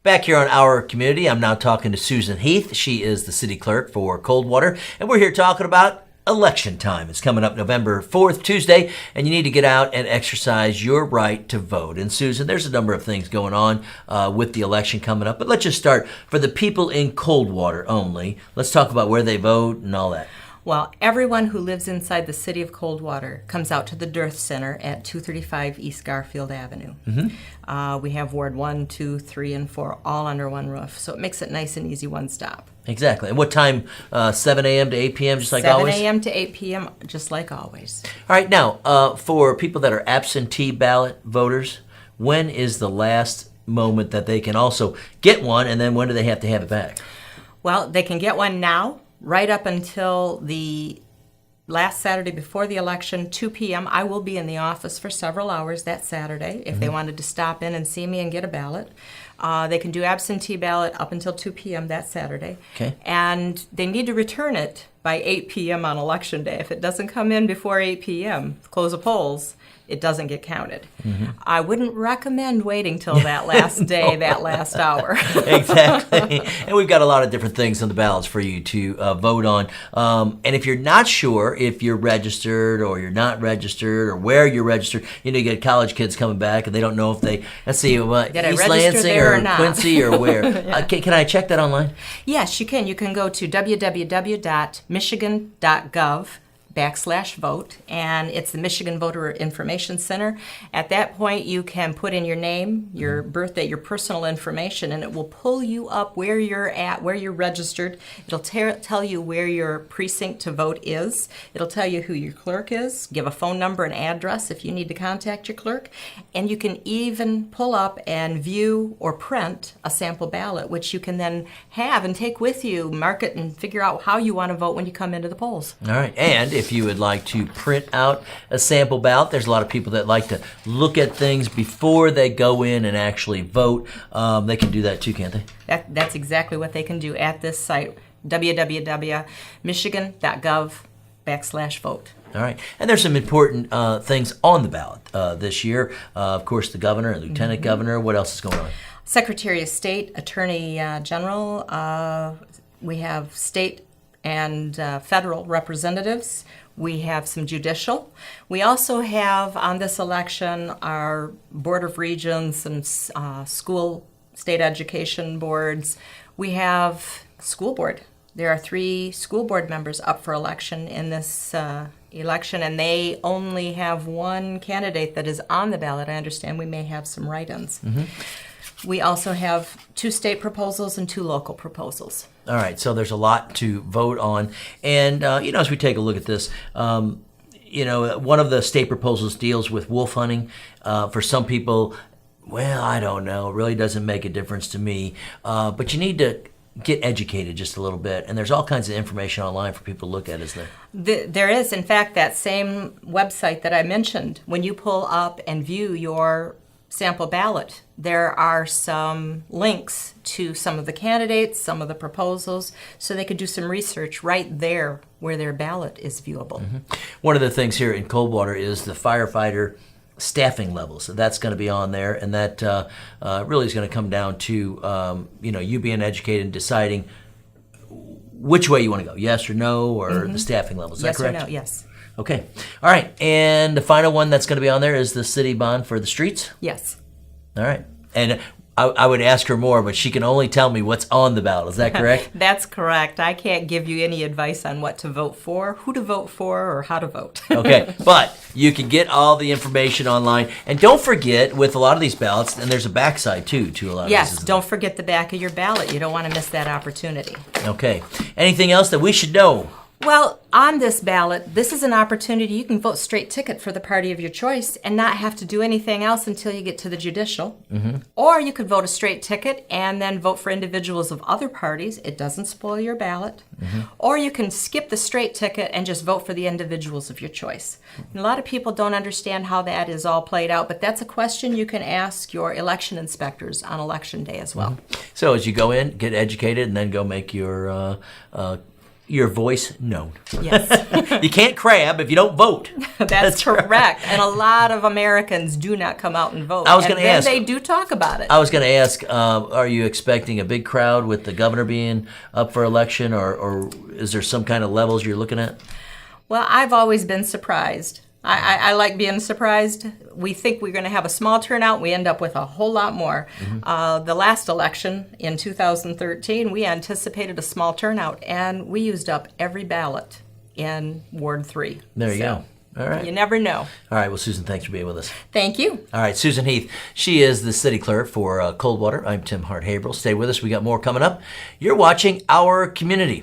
Back here on Our Community, I'm now talking to Susan Heath. She is the city clerk for Coldwater, and we're here talking about election time. It's coming up November 4th, Tuesday, and you need to get out and exercise your right to vote. And Susan, there's a number of things going on with the election coming up, but let's just start for the people in Coldwater only. Let's talk about where they vote and all that. Well, everyone who lives inside the city of Coldwater comes out to the Dearth Center at 235 East Garfield Avenue. We have Ward 1, 2, 3, and 4 all under one roof, so it makes it nice and easy one stop. Exactly. And what time? 7 a.m. to 8 p.m., just like always? 7 a.m. to 8 p.m., just like always. All right. Now, for people that are absentee ballot voters, when is the last moment that they can also get one, and then when do they have to have it back? Well, they can get one now, right up until the last Saturday before the election, 2 p.m. I will be in the office for several hours that Saturday if they wanted to stop in and see me and get a ballot. They can do absentee ballot up until 2 p.m. that Saturday. Okay. And they need to return it by 8 p.m. on Election Day. If it doesn't come in before 8 p.m., close of polls, it doesn't get counted. I wouldn't recommend waiting till that last day, that last hour. Exactly. And we've got a lot of different things on the ballots for you to vote on. And if you're not sure if you're registered or you're not registered or where you're registered, you get college kids coming back and they don't know if they, let's see, East Lansing or Quincy or where. Yeah. Can I check that online? Yes, you can. You can go to www.michigan.gov/vote, and it's the Michigan Voter Information Center. At that point, you can put in your name, your birthday, your personal information, and it will pull you up where you're at, where you're registered. It'll tell you where your precinct to vote is. It'll tell you who your clerk is, give a phone number and address if you need to contact your clerk, and you can even pull up and view or print a sample ballot, which you can then have and take with you, mark it, and figure out how you want to vote when you come into the polls. All right. And if you would like to print out a sample ballot, there's a lot of people that like to look at things before they go in and actually vote. They can do that too, can't they? That's exactly what they can do at this site, www.michigan.gov/vote. All right. And there's some important things on the ballot this year. Of course, the governor and lieutenant governor. What else is going on? Secretary of State, Attorney General. We have state and federal representatives. We have some judicial. We also have on this election our Board of Regents and school state education boards. We have school board. There are 3 school board members up for election in this election, and they only have 1 candidate that is on the ballot. I understand we may have some write-ins. We also have 2 state proposals and 2 local proposals. All right, so there's a lot to vote on. And, as we take a look at this, one of the state proposals deals with wolf hunting. For some people, well, I don't know, it really doesn't make a difference to me. But you need to get educated just a little bit. And there's all kinds of information online for people to look at, isn't there? There is, in fact, that same website that I mentioned. When you pull up and view your sample ballot, there are some links to some of the candidates, some of the proposals, so they could do some research right there where their ballot is viewable. One of the things here in Coldwater is the firefighter staffing levels. So that's going to be on there, and that really is going to come down to you being educated and deciding which way you want to go, yes or no, or the staffing levels. Is that correct? Yes or no, yes. Okay. All right. And the final one that's going to be on there is the city bond for the streets? Yes. All right. And I would ask her more, but she can only tell me what's on the ballot. Is that correct? That's correct. I can't give you any advice on what to vote for, who to vote for, or how to vote. Okay. But you can get all the information online. And don't forget, with a lot of these ballots, and there's a backside, too, to a lot of these. Yes, don't forget the back of your ballot. You don't want to miss that opportunity. Okay. Anything else that we should know? Well, on this ballot, this is an opportunity. You can vote straight ticket for the party of your choice and not have to do anything else until you get to the judicial. Or you could vote a straight ticket and then vote for individuals of other parties. It doesn't spoil your ballot. Or you can skip the straight ticket and just vote for the individuals of your choice. And a lot of people don't understand how that is all played out, but that's a question you can ask your election inspectors on Election Day as well. So as you go in, get educated, and then go make your your voice known. Yes. You can't crab if you don't vote. That's correct. And a lot of Americans do not come out and vote. I was going to ask. They do talk about it. I was going to ask, are you expecting a big crowd with the governor being up for election, or is there some kind of levels you're looking at? Well, I've always been surprised. I like being surprised. We think we're going to have a small turnout. We end up with a whole lot more. The last election in 2013, we anticipated a small turnout, and we used up every ballot in Ward 3. There you go. All right. You never know. All right. Well, Susan, thanks for being with us. Thank you. All right. Susan Heath. She is the city clerk for Coldwater. I'm Tim Hart-Haverhill. Stay with us. We got more coming up. You're watching Our Community.